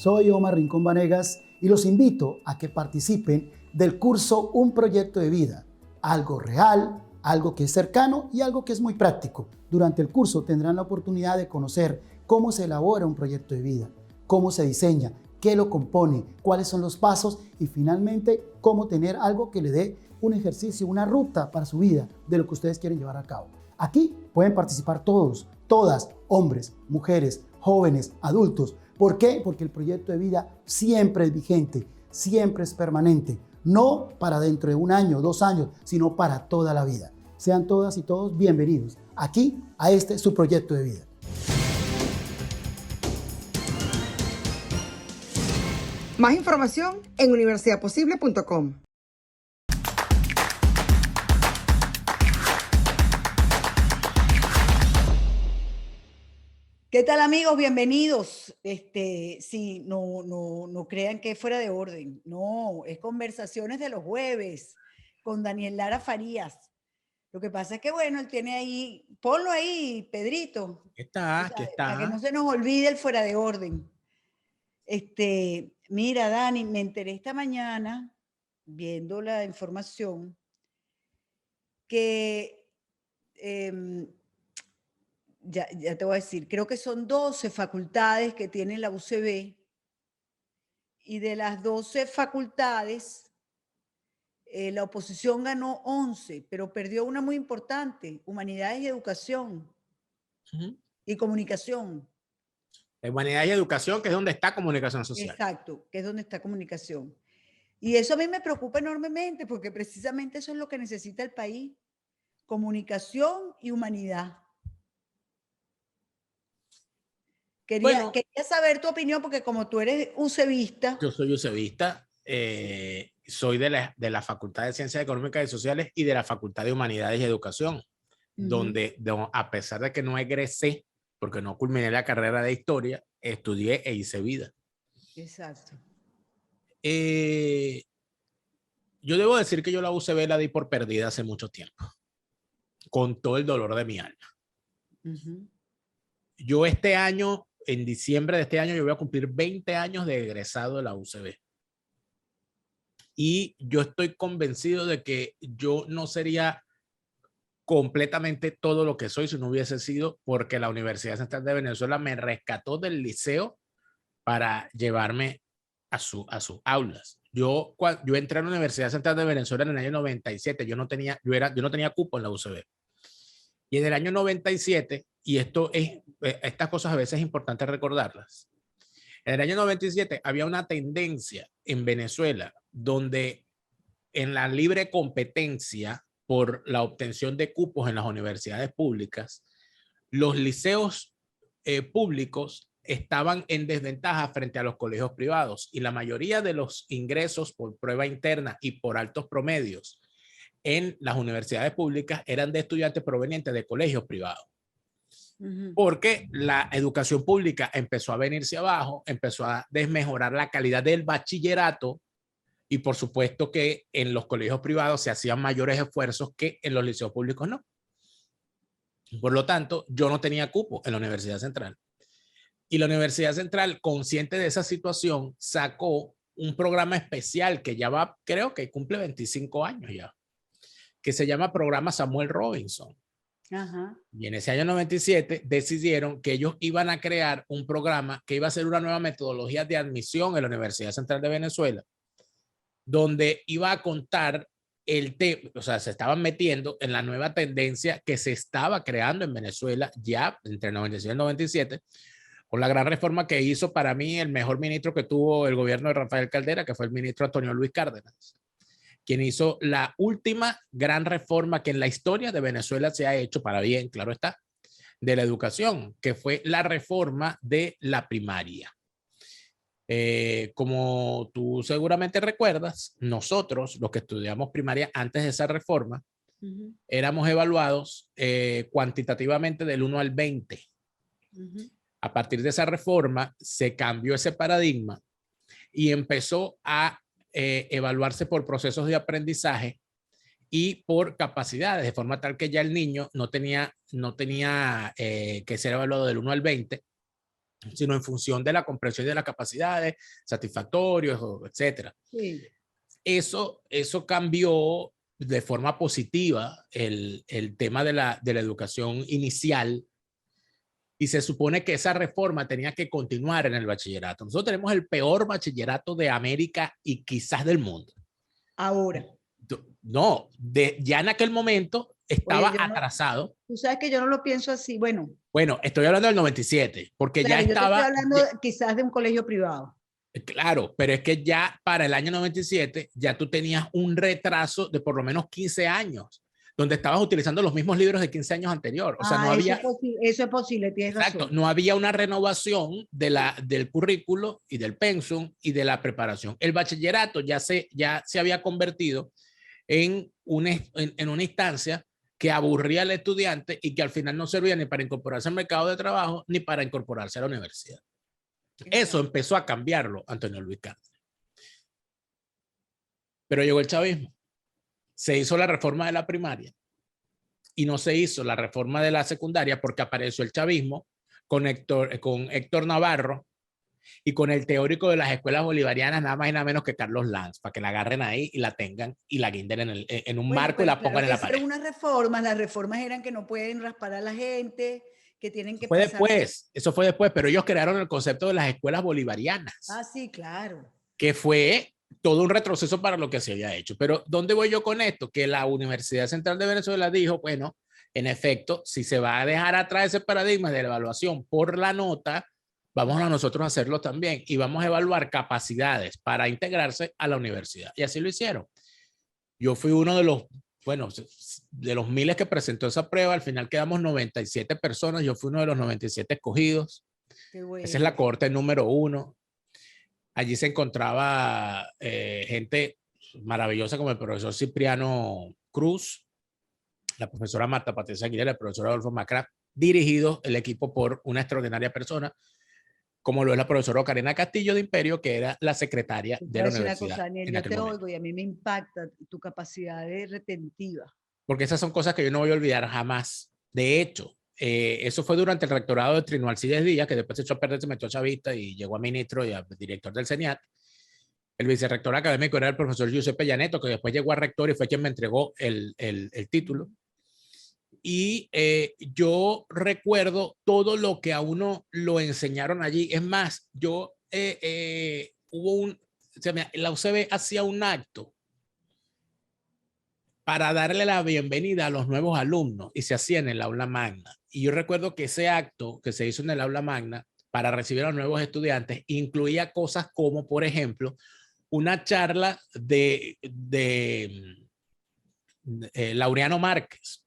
Soy Omar Rincón Vanegas y los invito a que participen del curso Un Proyecto de Vida, algo real, algo que es cercano y algo que es muy práctico. Durante el curso tendrán la oportunidad de conocer cómo se elabora un proyecto de vida, cómo se diseña, qué lo compone, cuáles son los pasos y finalmente cómo tener algo que le dé un ejercicio, una ruta para su vida de lo que ustedes quieren llevar a cabo. Aquí pueden participar todos, todas, hombres, mujeres, jóvenes, adultos. ¿Por qué? Porque el proyecto de vida siempre es vigente, siempre es permanente. No para dentro de 1 año, 2 años, sino para toda la vida. Sean todas y todos bienvenidos aquí a su proyecto de vida. Más información en universidadposible.com. ¿Qué tal, amigos? Bienvenidos. Sí, no crean que es fuera de orden. No, es Conversaciones de los Jueves con Daniel Lara Farías. Lo que pasa es que, bueno, él tiene ahí, ponlo ahí, Pedrito. ¿Qué está? O sea, ¿Qué para que está? no se nos olvide el fuera de orden. Mira, Dani, me enteré esta mañana, viendo la información, que ya te voy a decir, creo que son 12 facultades que tiene la UCB, y de las 12 facultades, la oposición ganó 11, pero perdió una muy importante, Humanidades y Educación y Comunicación. Humanidad y Educación, que es donde está Comunicación Social. Exacto, que es donde está Comunicación. Y eso a mí me preocupa enormemente, porque precisamente eso es lo que necesita el país: comunicación y humanidad. Quería saber tu opinión, porque como tú eres UCBista. Yo soy UCBista, soy de la Facultad de Ciencias Económicas y Sociales y de la Facultad de Humanidades y Educación, donde a pesar de que no egresé, porque no culminé la carrera de Historia, estudié e hice vida. Exacto. Yo debo decir que yo la UCB la di por perdida hace mucho tiempo, con todo el dolor de mi alma. Yo este año, en diciembre de este año, yo voy a cumplir 20 años de egresado de la UCB. Y yo estoy convencido de que yo no sería completamente todo lo que soy si no hubiese sido porque la Universidad Central de Venezuela me rescató del liceo para llevarme a sus aulas. Yo entré a la Universidad Central de Venezuela en el año 97. Yo no tenía cupo en la UCB. Y en el año 97, y estas cosas a veces es importante recordarlas, en el año 97 había una tendencia en Venezuela donde en la libre competencia por la obtención de cupos en las universidades públicas, los liceos públicos estaban en desventaja frente a los colegios privados, y la mayoría de los ingresos por prueba interna y por altos promedios en las universidades públicas eran de estudiantes provenientes de colegios privados. Porque la educación pública empezó a venirse abajo, empezó a desmejorar la calidad del bachillerato, y por supuesto que en los colegios privados se hacían mayores esfuerzos que en los liceos públicos no. Por lo tanto, yo no tenía cupo en la Universidad Central. Y la Universidad Central, consciente de esa situación, sacó un programa especial que ya va, creo que cumple 25 años ya, que se llama Programa Samuel Robinson. Y en ese año 97 decidieron que ellos iban a crear un programa que iba a ser una nueva metodología de admisión en la Universidad Central de Venezuela, donde iba a contar o sea, se estaban metiendo en la nueva tendencia que se estaba creando en Venezuela ya entre el 96 y el 97, con la gran reforma que hizo para mí el mejor ministro que tuvo el gobierno de Rafael Caldera, que fue el ministro Antonio Luis Cárdenas, quien hizo la última gran reforma que en la historia de Venezuela se ha hecho, para bien, claro está, de la educación, que fue la reforma de la primaria. Como tú seguramente recuerdas, nosotros, los que estudiamos primaria antes de esa reforma, éramos evaluados cuantitativamente del 1 al 20. A partir de esa reforma se cambió ese paradigma y empezó a evaluarse por procesos de aprendizaje y por capacidades, de forma tal que ya el niño no tenía que ser evaluado del 1 al 20, sino en función de la comprensión de las capacidades, satisfactorios, etcétera. Sí. Eso cambió de forma positiva el tema de la educación inicial, y se supone que esa reforma tenía que continuar en el bachillerato. Nosotros tenemos el peor bachillerato de América y quizás del mundo. Ahora. No, ya en aquel momento estaba atrasado. Tú sabes que yo no lo pienso así. Bueno, estoy hablando del 97, porque claro, ya estaba... Yo te estoy hablando quizás de un colegio privado. Claro, pero es que ya para el año 97 ya tú tenías un retraso de por lo menos 15 años, donde estabas utilizando los mismos libros de 15 años anterior. O sea, no había... Eso es posible, tienes razón. Exacto, no había una renovación del currículo y del pensum y de la preparación. El bachillerato ya se había convertido en una instancia que aburría al estudiante y que al final no servía ni para incorporarse al mercado de trabajo ni para incorporarse a la universidad. Eso empezó a cambiarlo Antonio Luis Cárdenas. Pero llegó el chavismo. Se hizo la reforma de la primaria y no se hizo la reforma de la secundaria porque apareció el chavismo con Héctor Navarro y con el teórico de las escuelas bolivarianas, nada más y nada menos que Carlos Lanz, para que la agarren ahí y la tengan y la guinden en un marco y la pongan en la pared. Unas las reformas eran que no pueden raspar a la gente, que tienen que pasar. Eso fue después, pero ellos crearon el concepto de las escuelas bolivarianas. Ah, sí, claro. Que fue todo un retroceso para lo que se había hecho. Pero ¿dónde voy yo con esto? Que la Universidad Central de Venezuela dijo, bueno, en efecto, si se va a dejar atrás ese paradigma de la evaluación por la nota, vamos a nosotros a hacerlo también y vamos a evaluar capacidades para integrarse a la universidad. Y así lo hicieron. Yo fui uno de los miles que presentó esa prueba. Al final quedamos 97 personas. Yo fui uno de los 97 escogidos. Qué bueno. Esa es la cohorte número 1. Allí se encontraba gente maravillosa como el profesor Cipriano Cruz, la profesora Marta Patricia Aguilera, el profesor Adolfo Macra, dirigido el equipo por una extraordinaria persona, como lo es la profesora Karina Castillo de Imperio, que era la secretaria de la universidad. Yo te oigo y a mí me impacta tu capacidad de retentiva. Porque esas son cosas que yo no voy a olvidar jamás. De hecho, eso fue durante el rectorado de Trino Alcides Díaz, que después se echó a perder, se metió a chavista y llegó a ministro y a director del CENIAT. El vicerrector académico era el profesor Giuseppe Llaneto, que después llegó a rector y fue quien me entregó el título. Y yo recuerdo todo lo que a uno lo enseñaron allí. Es más, la UCB hacía un acto para darle la bienvenida a los nuevos alumnos y se hacía en el aula magna. Y yo recuerdo que ese acto que se hizo en el aula magna para recibir a los nuevos estudiantes incluía cosas como, por ejemplo, una charla de Laureano Márquez.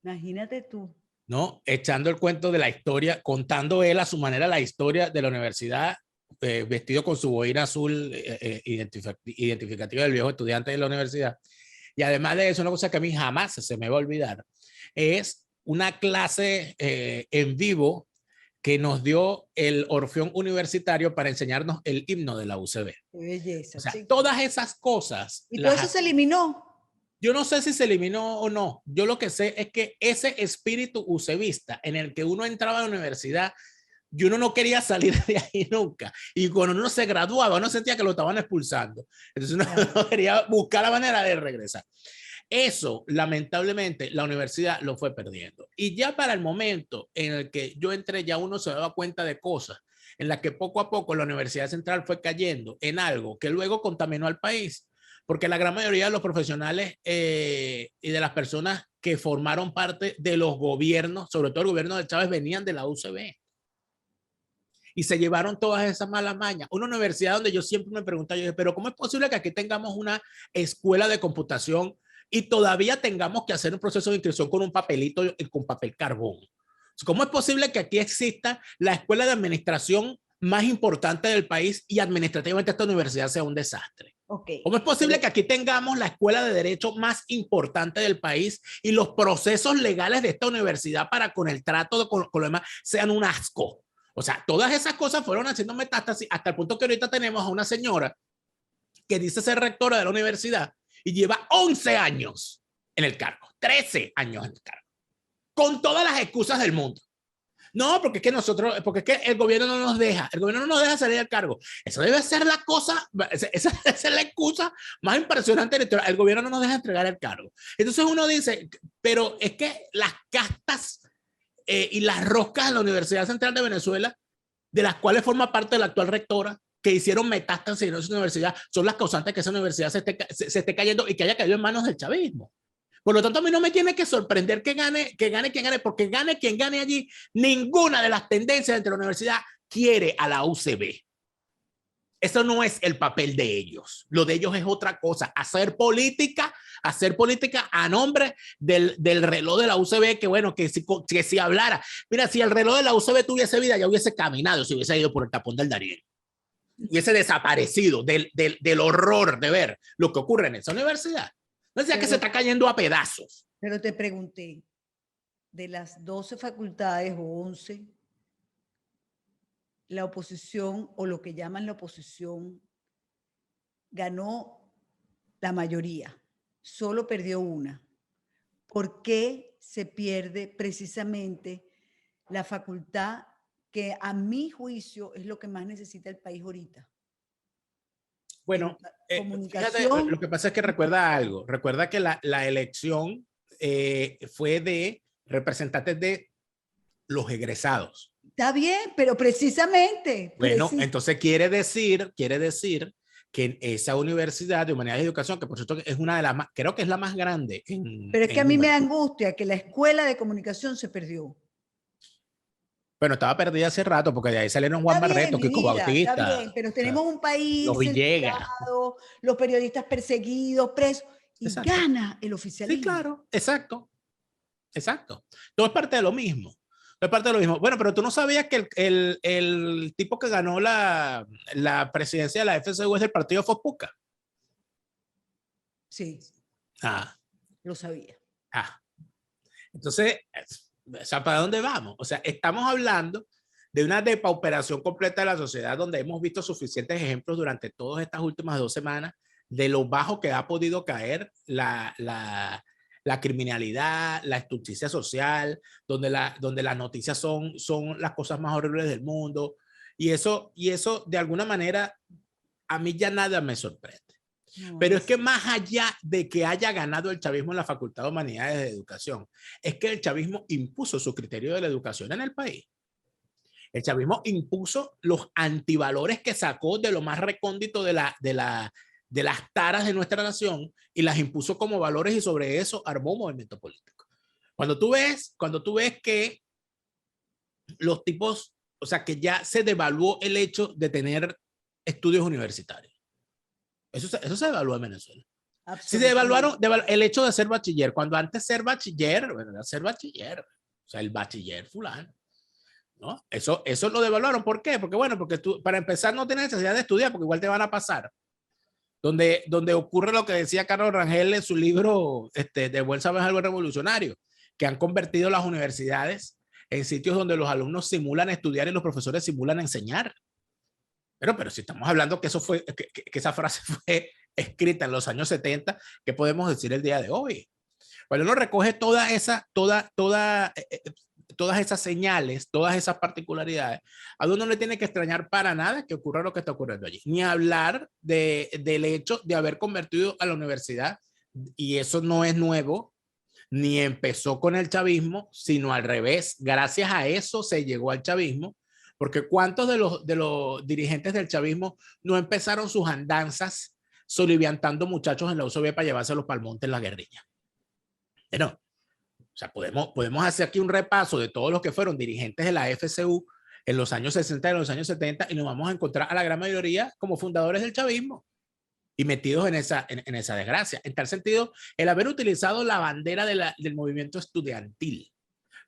Imagínate tú. ¿No? Echando el cuento de la historia, contando él a su manera la historia de la universidad, vestido con su boina azul identificativa del viejo estudiante de la universidad. Y además de eso, una cosa que a mí jamás se me va a olvidar, es una clase en vivo que nos dio el Orfeón Universitario para enseñarnos el himno de la UCB. Qué belleza. O sea, todas esas cosas. ¿Y todo eso se eliminó? Yo no sé si se eliminó o no. Yo lo que sé es que ese espíritu ucebista en el que uno entraba a la universidad y uno no quería salir de ahí nunca. Y cuando uno se graduaba, uno sentía que lo estaban expulsando. Entonces uno quería buscar la manera de regresar. Eso, lamentablemente, la universidad lo fue perdiendo. Y ya para el momento en el que yo entré, ya uno se daba cuenta de cosas en las que poco a poco la Universidad Central fue cayendo en algo que luego contaminó al país. Porque la gran mayoría de los profesionales y de las personas que formaron parte de los gobiernos, sobre todo el gobierno de Chávez, venían de la UCB. Y se llevaron todas esas malas mañas. Una universidad donde yo siempre me preguntaba, pero ¿cómo es posible que aquí tengamos una escuela de computación y todavía tengamos que hacer un proceso de inscripción con un papelito y con papel carbón? ¿Cómo es posible que aquí exista la escuela de administración más importante del país y administrativamente esta universidad sea un desastre? Okay. ¿Cómo es posible que aquí tengamos la escuela de derecho más importante del país y los procesos legales de esta universidad para con el trato con lo demás sean un asco? O sea, todas esas cosas fueron haciendo metástasis hasta el punto que ahorita tenemos a una señora que dice ser rectora de la universidad y lleva 11 años en el cargo, 13 años en el cargo, con todas las excusas del mundo. No, porque es que nosotros, porque es que el gobierno no nos deja, el gobierno no nos deja salir del cargo. Eso debe ser la cosa, esa es la excusa más impresionante de la historia. El gobierno no nos deja entregar el cargo. Entonces uno dice, pero es que las castas y las roscas de la Universidad Central de Venezuela, de las cuales forma parte la actual rectora, que hicieron metástasis en esa universidad, son las causantes de que esa universidad se esté cayendo y que haya caído en manos del chavismo. Por lo tanto, a mí no me tiene que sorprender que gane quien gane, porque gane quien gane allí, ninguna de las tendencias dentro de la universidad quiere a la UCB. Eso no es el papel de ellos. Lo de ellos es otra cosa, hacer política a nombre del reloj de la UCB, que bueno, que si hablara, mira, si el reloj de la UCB tuviese vida, ya hubiese caminado, si hubiese ido por el tapón del Darién. Hubiese desaparecido del horror de ver lo que ocurre en esa universidad. No sea que se está cayendo a pedazos. Pero te pregunté, de las 12 facultades o 11, la oposición o lo que llaman la oposición ganó la mayoría, solo perdió una. ¿Por qué se pierde precisamente la facultad que a mi juicio es lo que más necesita el país ahorita? Bueno, fíjate, lo que pasa es que recuerda algo. Recuerda que la elección fue de representantes de los egresados. Está bien, pero precisamente. Bueno, entonces quiere decir que en esa Universidad de Humanidades y Educación, que por cierto es una de las más, creo que es la más grande. Pero es que a mí me da angustia que la Escuela de Comunicación se perdió. Bueno, estaba perdida hace rato porque de ahí salieron Juan Barreto, Kiko Bautista. Está bien, pero tenemos un país, los Villegas, los periodistas perseguidos, presos, y exacto, gana el oficialismo. Sí, claro, exacto. Todo es parte de lo mismo. Bueno, pero tú no sabías que el tipo que ganó la presidencia de la FCU es del partido Fospuca. Sí. Lo sabía. Entonces, o sea, ¿para dónde vamos? O sea, estamos hablando de una depauperación completa de la sociedad donde hemos visto suficientes ejemplos durante todas estas últimas 2 semanas de lo bajo que ha podido caer la criminalidad, la injusticia social, donde las noticias son las cosas más horribles del mundo. Y eso de alguna manera, a mí ya nada me sorprende. No, pero es que más allá de que haya ganado el chavismo en la Facultad de Humanidades de Educación, es que el chavismo impuso su criterio de la educación en el país. El chavismo impuso los antivalores que sacó de lo más recóndito de las taras de nuestra nación y las impuso como valores, y sobre eso armó un movimiento político. Cuando tú ves que los tipos, o sea, que ya se devaluó el hecho de tener estudios universitarios. Eso se devaluó en Venezuela. Si devaluaron el hecho de ser bachiller, cuando antes ser bachiller, bueno, era ser bachiller, o sea, el bachiller fulano, ¿no? Eso lo devaluaron. ¿Por qué? Porque bueno, porque tú, para empezar, no tienes necesidad de estudiar, porque igual te van a pasar. Donde ocurre lo que decía Carlos Rangel en su libro de Buen Saber Algo Revolucionario, que han convertido las universidades en sitios donde los alumnos simulan estudiar y los profesores simulan enseñar. Pero si estamos hablando que esa frase fue escrita en los años 70, ¿qué podemos decir el día de hoy? Bueno, uno recoge todas esas señales, todas esas particularidades. A uno no le tiene que extrañar para nada que ocurra lo que está ocurriendo allí. Ni hablar del hecho de haber convertido a la universidad, y eso no es nuevo, ni empezó con el chavismo, sino al revés. Gracias a eso se llegó al chavismo. Porque ¿cuántos de los dirigentes del chavismo no empezaron sus andanzas soliviantando muchachos en la UCB para llevárselos para el monte en la guerrilla? Bueno, o sea, podemos hacer aquí un repaso de todos los que fueron dirigentes de la FCU en los años 60 y en los años 70 y nos vamos a encontrar a la gran mayoría como fundadores del chavismo y metidos en esa desgracia. En tal sentido, el haber utilizado la bandera del movimiento estudiantil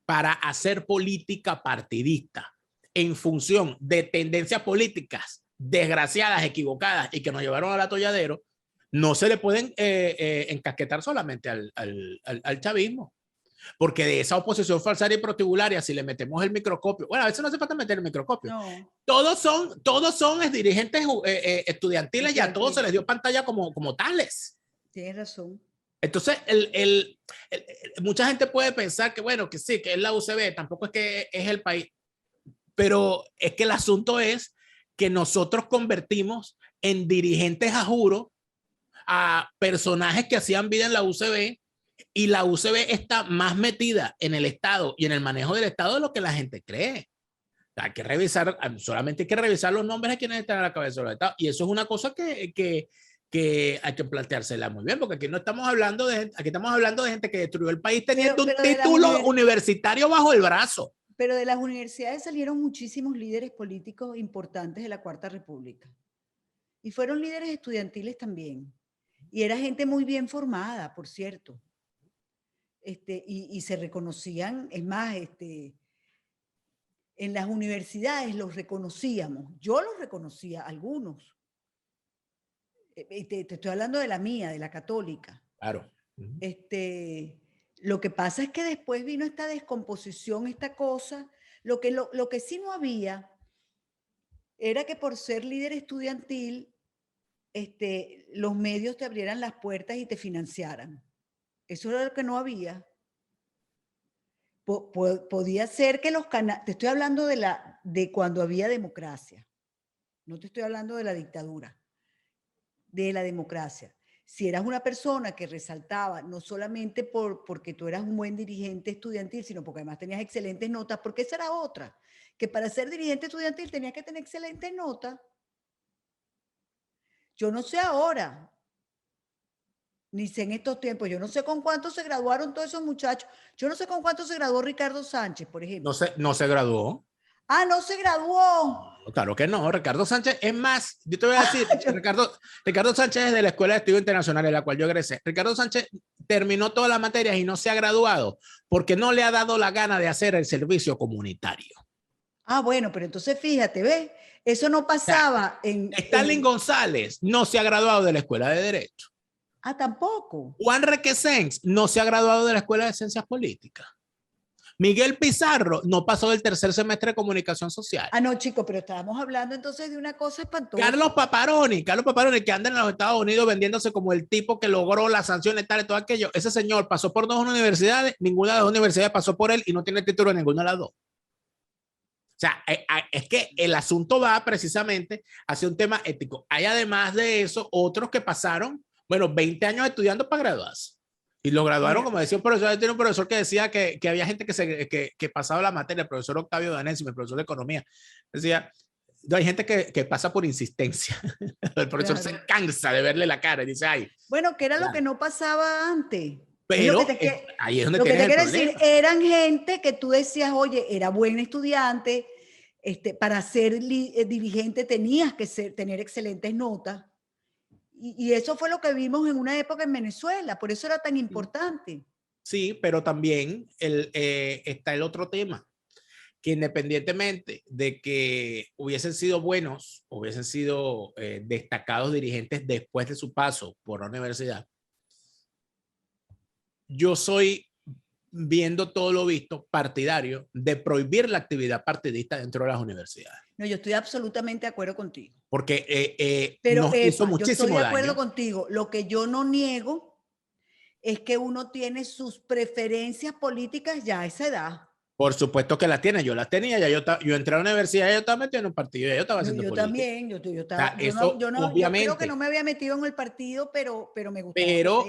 para hacer política partidista en función de tendencias políticas desgraciadas, equivocadas y que nos llevaron al atolladero, no se le pueden encasquetar solamente al chavismo. Porque de esa oposición falsaria y protibularia, si le metemos el microscopio, bueno, a veces no hace falta meter el microscopio. No. Todos son dirigentes estudiantiles y a todos se les dio pantalla como tales. Tienes razón. Entonces, mucha gente puede pensar que, bueno, que sí, que es la UCB, tampoco es que es el país, pero es que el asunto es que nosotros convertimos en dirigentes a juro a personajes que hacían vida en la UCB, y la UCB está más metida en el Estado y en el manejo del Estado de lo que la gente cree. Hay que revisar, solamente hay que revisar los nombres de quienes están a la cabeza del Estado, y eso es una cosa que hay que planteársela muy bien, porque aquí no estamos hablando de gente, aquí estamos hablando de gente que destruyó el país teniendo un título universitario bajo el brazo. Pero de las universidades salieron muchísimos líderes políticos importantes de la Cuarta República. Y fueron líderes estudiantiles también. Y era gente muy bien formada, por cierto. Y se reconocían, es más, en las universidades los reconocíamos. Yo los reconocía, algunos. Te estoy hablando de la mía, de la católica. Claro. Lo que pasa es que después vino esta descomposición, esta cosa. Lo que sí no había era que por ser líder estudiantil, los medios te abrieran las puertas y te financiaran. Eso era lo que no había. Podía ser que los canales, te estoy hablando de cuando había democracia, no te estoy hablando de la dictadura, de la democracia. Si eras una persona que resaltaba, no solamente porque tú eras un buen dirigente estudiantil, sino porque además tenías excelentes notas, porque esa era otra, que para ser dirigente estudiantil tenías que tener excelentes notas. Yo no sé ahora, ni sé en estos tiempos, yo no sé con cuántos se graduaron todos esos muchachos. Yo no sé con cuántos se graduó Ricardo Sánchez, por ejemplo. No se graduó. Ah, no se graduó. Claro que no, Ricardo Sánchez, es más, yo te voy a decir, Ricardo Sánchez es de la Escuela de Estudios Internacionales, en la cual yo egresé. Ricardo Sánchez terminó todas las materias y no se ha graduado porque no le ha dado la gana de hacer el servicio comunitario. Ah, bueno, pero entonces fíjate, ¿ves? Eso no pasaba Stalin González no se ha graduado de la Escuela de Derecho. Ah, tampoco. Juan Requesens no se ha graduado de la Escuela de Ciencias Políticas. Miguel Pizarro no pasó del tercer semestre de Comunicación Social. Ah, no, chico, pero estábamos hablando entonces de una cosa espantosa. Carlos Paparoni, que anda en los Estados Unidos vendiéndose como el tipo que logró las sanciones tal y todo aquello. Ese señor pasó por 2 universidades, ninguna de las 2 universidades pasó por él y no tiene título en ninguna de las 2. O sea, es que el asunto va precisamente hacia un tema ético. Hay además de eso otros que pasaron, bueno, 20 años estudiando para graduarse. Y lo graduaron, como decía un profesor, tiene un profesor que decía que había gente que pasaba la materia, el profesor Octavio Danesi, el profesor de economía, decía, no, hay gente que pasa por insistencia. El profesor se cansa de verle la cara y dice, ay. Bueno, que era lo que no pasaba antes. Pero ahí es donde lo que te quiero el decir, eran gente que tú decías, oye, era buen estudiante, para ser dirigente tenías que tener excelentes notas. Y eso fue lo que vimos en una época en Venezuela, por eso era tan importante. Sí, pero también está el otro tema, que independientemente de que hubiesen sido buenos, hubiesen sido destacados dirigentes después de su paso por la universidad, yo soy, viendo todo lo visto, partidario de prohibir la actividad partidista dentro de las universidades. No, yo estoy absolutamente de acuerdo contigo. Porque pero nos hizo muchísimo daño. Yo estoy de acuerdo contigo. Lo que yo no niego es que uno tiene sus preferencias políticas ya a esa edad. Por supuesto que las tiene, yo las tenía, ya yo entré a la universidad, yo estaba metido en un partido, yo estaba haciendo política. También, yo obviamente, yo creo que no me había metido en el partido, pero me gustaba. Pero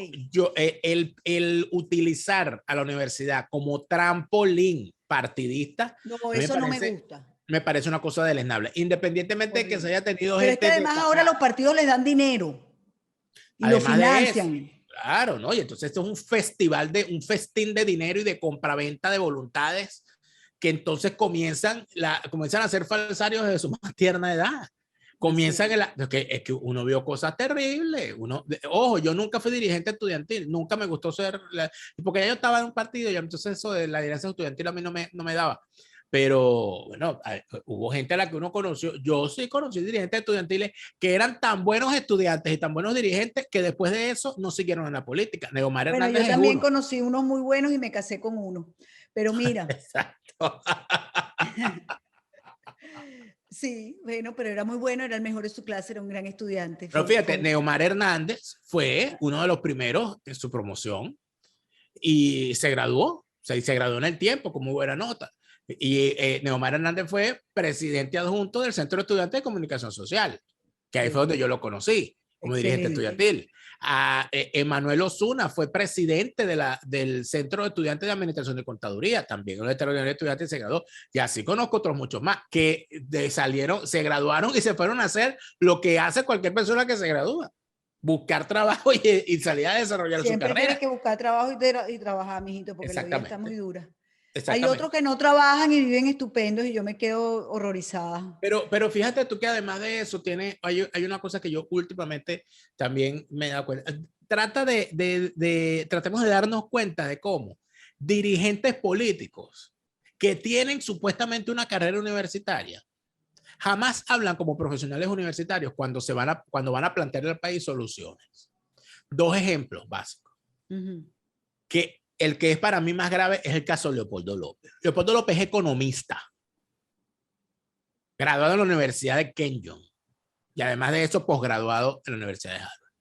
el utilizar a la universidad como trampolín partidista, no, eso no me gusta. Me parece una cosa deleznable, independientemente de que se haya tenido pero gente. Pero es que además ahora los partidos les dan dinero y lo financian. Claro, ¿no? Y entonces esto es un festín de dinero y de compraventa de voluntades que entonces comienzan a ser falsarios desde su más tierna edad. Comienzan es que uno vio cosas terribles. Ojo, yo nunca fui dirigente estudiantil, nunca me gustó ser, porque ya yo estaba en un partido y entonces eso de la dirigencia estudiantil a mí no me daba. Pero bueno, hubo gente a la que uno conoció, yo sí conocí dirigentes estudiantiles que eran tan buenos estudiantes y tan buenos dirigentes que después de eso no siguieron en la política. Neomar Hernández yo también conocí unos muy buenos y me casé con uno. Pero mira. Exacto. Sí, Bueno, pero era muy bueno, era el mejor de su clase, era un gran estudiante. Pero fíjate, Neomar Hernández fue uno de los primeros en su promoción y se graduó, o sea, y se graduó en el tiempo con muy buena nota. Y Neomar Hernández fue presidente adjunto del Centro de Estudiantes de Comunicación Social, que ahí fue donde yo lo conocí como dirigente estudiantil. Emanuel Osuna fue presidente del Centro de Estudiantes de Administración de Contaduría, también en el extraordinario de estudiantes se graduó. Y así conozco otros muchos más que salieron, se graduaron y se fueron a hacer lo que hace cualquier persona que se gradúa. Buscar trabajo y salir a desarrollar Siempre su carrera. tienes que buscar trabajo y trabajar, mijito, porque la vida está muy dura. Hay otros que no trabajan y viven estupendos y yo me quedo horrorizada. Pero fíjate tú que además de eso hay una cosa que yo últimamente también me he dado cuenta. Tratemos de darnos cuenta de cómo dirigentes políticos que tienen supuestamente una carrera universitaria jamás hablan como profesionales universitarios cuando van a plantear al país soluciones. Dos ejemplos básicos. Que el que es para mí más grave es el caso de Leopoldo López. Leopoldo López es economista, graduado en la Universidad de Kenyon y además de eso posgraduado en la Universidad de Harvard.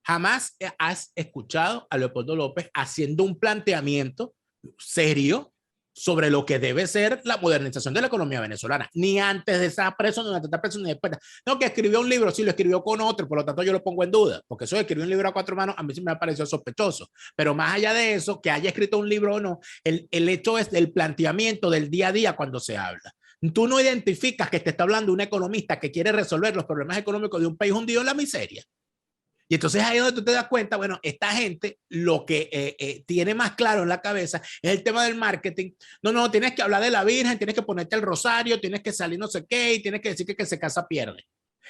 Jamás has escuchado a Leopoldo López haciendo un planteamiento serio sobre lo que debe ser la modernización de la economía venezolana, ni antes de estar preso, ni antes de estar preso, ni después. No, que escribió un libro, sí lo escribió con otro, por lo tanto yo lo pongo en duda, porque eso de escribir un libro a cuatro manos a mí sí me ha parecido sospechoso, pero más allá de eso, que haya escrito un libro o no, el hecho es del planteamiento del día a día cuando se habla. Tú no identificas que te está hablando un economista que quiere resolver los problemas económicos de un país hundido en la miseria. Y entonces ahí es donde tú te das cuenta, bueno, esta gente lo que tiene más claro en la cabeza es el tema del marketing. No, tienes que hablar de la Virgen, tienes que ponerte el rosario, tienes que salir no sé qué y tienes que decir que se casa pierde.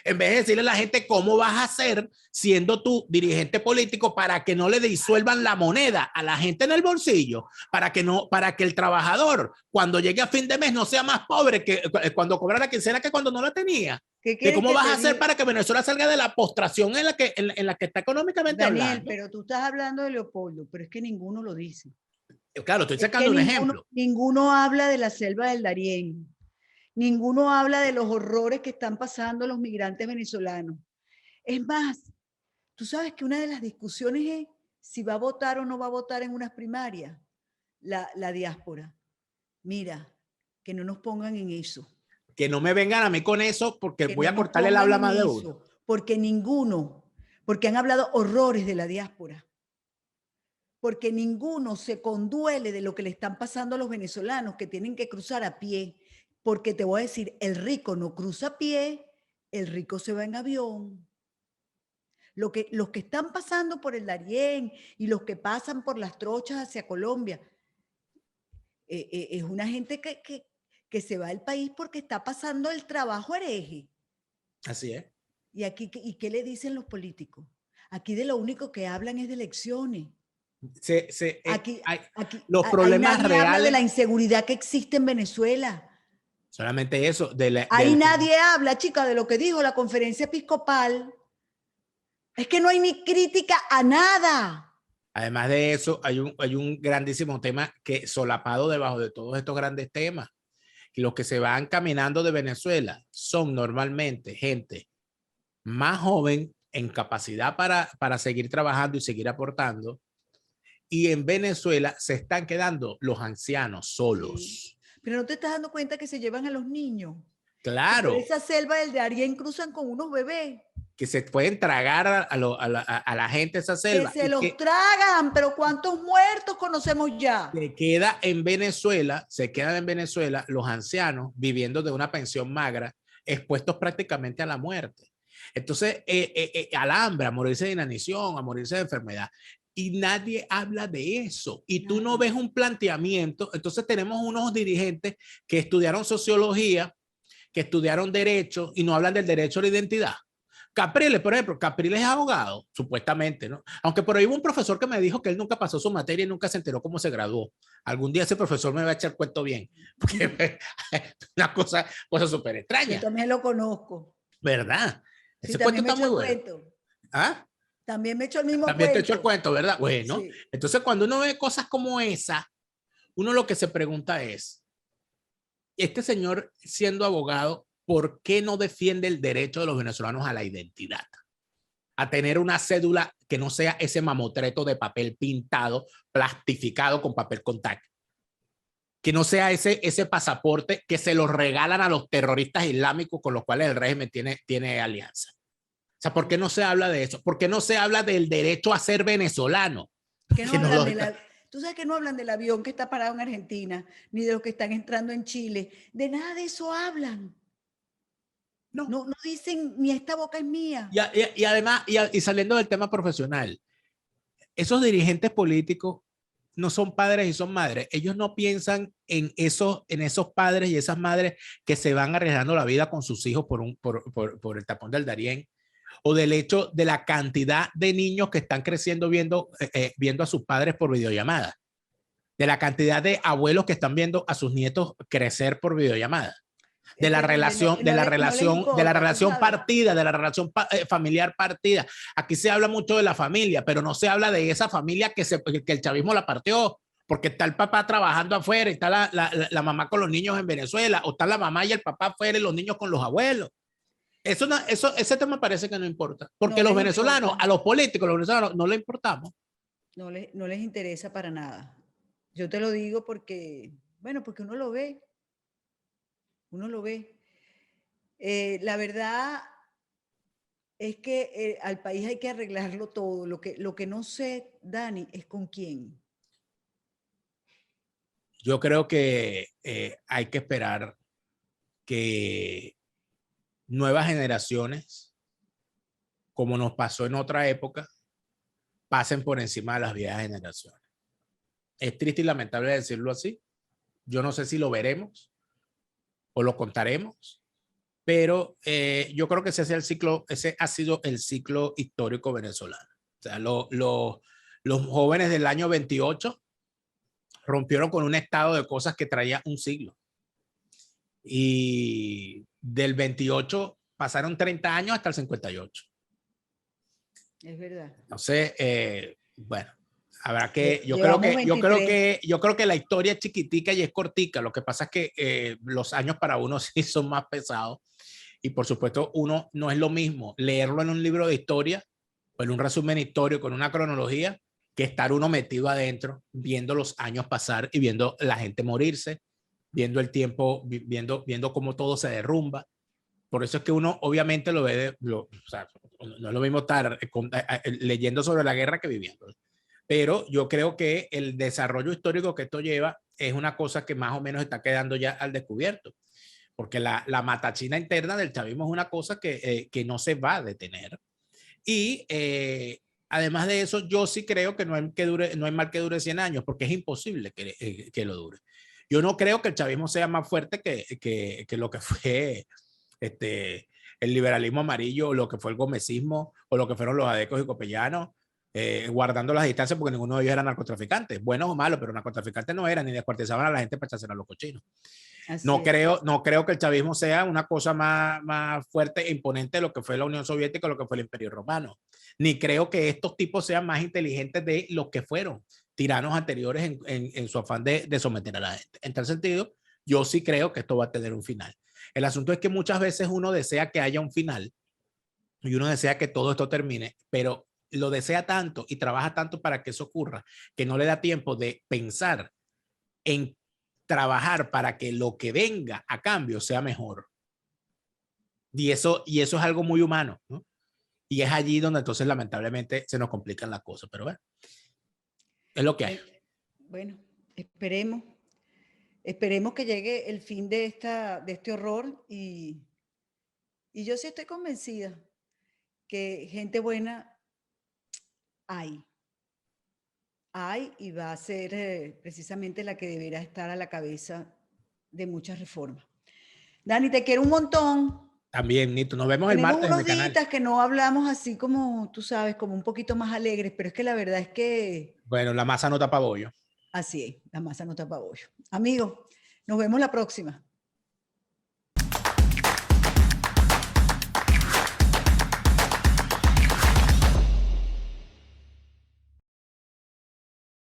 En vez de decirle a la gente cómo vas a hacer siendo tú dirigente político para que no le disuelvan la moneda a la gente en el bolsillo, para que el trabajador cuando llegue a fin de mes no sea más pobre que cuando cobra la quincena que cuando no la tenía. ¿Cómo vas a hacer para que Venezuela salga de la postración en la que está económicamente Daniel, hablando? pero tú estás hablando de Leopoldo, pero es que ninguno lo dice. Claro, estoy sacando un ejemplo. Ninguno habla de la selva del Darién. Ninguno habla de los horrores que están pasando los migrantes venezolanos. Es más, tú sabes que una de las discusiones es si va a votar o no va a votar en unas primarias la diáspora. Mira, que no nos pongan en eso. Que no me vengan a mí con eso porque voy a cortarle el habla más de uno. Porque han hablado horrores de la diáspora. Porque ninguno se conduele de lo que le están pasando a los venezolanos que tienen que cruzar a pie. Porque te voy a decir, el rico no cruza a pie, el rico se va en avión. Los que están pasando por el Darién y los que pasan por las trochas hacia Colombia, es una gente que se va del país porque está pasando el trabajo hereje. Así es. ¿Y qué le dicen los políticos? Aquí de lo único que hablan es de elecciones. Los problemas nadie reales habla de la inseguridad que existe en Venezuela. Solamente eso. Ahí nadie habla, chica, de lo que dijo la conferencia episcopal. Es que no hay ni crítica a nada. Además de eso, hay un grandísimo tema que solapado debajo de todos estos grandes temas. Los que se van caminando de Venezuela son normalmente gente más joven, en capacidad para seguir trabajando y seguir aportando. Y en Venezuela se están quedando los ancianos solos. Sí. Pero no te estás dando cuenta que se llevan a los niños. Claro. Por esa selva del Darién cruzan con unos bebés. Que se pueden tragar a la gente esa selva. Que se los tragan, pero ¿cuántos muertos conocemos ya? Se quedan en Venezuela los ancianos viviendo de una pensión magra, expuestos prácticamente a la muerte. Entonces, al hambre, a morirse de inanición, a morirse de enfermedad. Y nadie habla de eso. Y tú no ves un planteamiento. Entonces tenemos unos dirigentes que estudiaron sociología, que estudiaron derecho y no hablan del derecho a la identidad. Capriles, por ejemplo, Capriles es abogado, supuestamente, ¿no? Aunque por ahí hubo un profesor que me dijo que él nunca pasó su materia y nunca se enteró cómo se graduó. Algún día ese profesor me va a echar cuento bien, porque es una cosa súper extraña. Yo también lo conozco. ¿Verdad? Sí, ese cuento está muy bueno. ¿Ah? También me echó el mismo cuento. También te echó el cuento, ¿verdad? Bueno, sí. Entonces cuando uno ve cosas como esa, uno lo que se pregunta es, este señor siendo abogado, ¿por qué no defiende el derecho de los venezolanos a la identidad? A tener una cédula que no sea ese mamotreto de papel pintado, plastificado con papel contact. Que no sea ese pasaporte que se lo regalan a los terroristas islámicos con los cuales el régimen tiene alianza. O sea, ¿por qué no se habla de eso? ¿Por qué no se habla del derecho a ser venezolano? Tú sabes que no hablan del avión que está parado en Argentina, ni de los que están entrando en Chile. De nada de eso hablan. No dicen, ni esta boca es mía. Y además, y saliendo del tema profesional, esos dirigentes políticos no son padres y son madres. Ellos no piensan en esos padres y esas madres que se van arriesgando la vida con sus hijos por el tapón del Darién, o del hecho de la cantidad de niños que están creciendo viendo a sus padres por videollamada, de la cantidad de abuelos que están viendo a sus nietos crecer por videollamada, de la relación partida, de la relación familiar partida. Aquí se habla mucho de la familia, pero no se habla de esa familia que el chavismo la partió, porque está el papá trabajando afuera, y está la mamá con los niños en Venezuela, o está la mamá y el papá afuera y los niños con los abuelos. Ese tema parece que no importa, porque los venezolanos, a los políticos, los venezolanos no les importamos. No les interesa para nada. Yo te lo digo porque, bueno, porque uno lo ve. Uno lo ve. La verdad es que al país hay que arreglarlo todo. Lo que no sé, Dani, es con quién. Yo creo que hay que esperar que nuevas generaciones, como nos pasó en otra época, pasen por encima de las viejas generaciones. Es triste y lamentable decirlo así. Yo no sé si lo veremos o lo contaremos, pero yo creo que ese ha sido el ciclo histórico venezolano. O sea, los jóvenes del año 28 rompieron con un estado de cosas que traía un siglo. Y del 28 pasaron 30 años hasta el 58. Es verdad. Entonces, bueno, habrá que, yo creo que la historia es chiquitica y es cortica. Lo que pasa es que los años para uno sí son más pesados. Y por supuesto, uno no es lo mismo leerlo en un libro de historia o en un resumen histórico, con una cronología, que estar uno metido adentro, viendo los años pasar y viendo la gente morirse, viendo el tiempo, viendo cómo todo se derrumba. Por eso es que uno obviamente lo ve, o sea, no es lo mismo estar leyendo sobre la guerra que viviendo. Pero yo creo que el desarrollo histórico que esto lleva es una cosa que más o menos está quedando ya al descubierto. Porque la matachina interna del chavismo es una cosa que no se va a detener. Y además de eso, yo sí creo que no hay mal que dure 100 años, porque es imposible que lo dure. Yo no creo que el chavismo sea más fuerte que lo que fue el liberalismo amarillo, o lo que fue el gomecismo, o lo que fueron los adecos y copellanos, guardando las distancias, porque ninguno de ellos era narcotraficantes, buenos o malos, pero narcotraficantes no eran, ni descuartizaban a la gente para echarse a los cochinos. No creo que el chavismo sea una cosa más fuerte e imponente de lo que fue la Unión Soviética o lo que fue el Imperio Romano. Ni creo que estos tipos sean más inteligentes de los que fueron tiranos anteriores en su afán de someter a la gente. En tal sentido, yo sí creo que esto va a tener un final. El asunto es que muchas veces uno desea que haya un final y uno desea que todo esto termine, pero lo desea tanto y trabaja tanto para que eso ocurra, que no le da tiempo de pensar en trabajar para que lo que venga a cambio sea mejor. Y eso es algo muy humano, ¿no? Y es allí donde entonces lamentablemente se nos complican las cosas, pero bueno, es lo que hay. Bueno, esperemos que llegue el fin de este horror, y yo sí estoy convencida que gente buena hay y va a ser precisamente la que deberá estar a la cabeza de muchas reformas. Dani, te quiero un montón. También, Nito, nos vemos el martes en el canal. Tenemos unos días que no hablamos así como, tú sabes, como un poquito más alegres, pero es que la verdad es que... Bueno, la masa no tapa bollo. Así es, la masa no tapa bollo. Amigos, nos vemos la próxima.